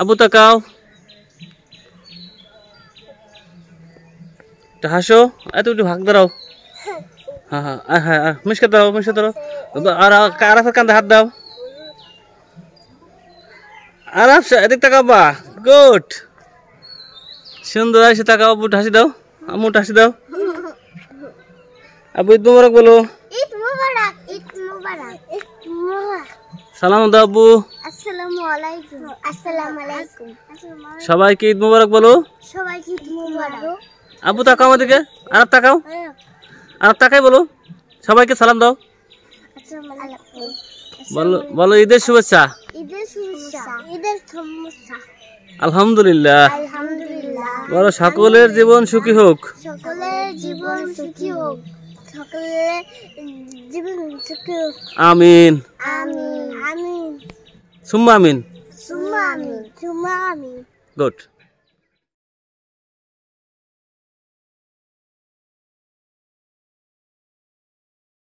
আবু তাকাও, হাসো, এত একটু ভাগ দাঁড়াও। হ্যাঁ হ্যাঁ হ্যাঁ, মিশকে দাও, মিশকে দাও। আর আরাফের কান্দে হাত দাও। আরাফ এদিক তাকাবা, গুড, সুন্দর এসে তাকাও। আব্বু হাসি দাও, আম্মু হাসি দাও। আব্বু ঈদ মুবারক বলো। ঈদ মুবারক, ঈদ মুবারক, ঈদ মুবারক। সালাম দাও আব্বু। আসসালামু আলাইকুম। আসসালামু আলাইকুম। সবাইকে ঈদ মুবারক বলো। সবাইকে ঈদ মুবারক। আব্বু তাকাও আমাদেরকে, আরাফ তাকাও, আরাফ তাকাই বলো। সবাইকে সালাম দাও। আসসালামু আলাইকুম। বলো বলো ঈদের শুভেচ্ছা। ঈদের শুভেচ্ছা, ঈদের শুভেচ্ছা। আলহামদুলিল্লাহ। আলহামদুলিল্লাহ। বলো সকলের জীবন সুখী হোক। সকলের জীবন সুখী হোক। সকলের জীবন সুখী হোক। আমিন। আমিন। আমিন। সুম্মা আমিন। সুম্মা আমিন। সুম্মা আমিন। গুড।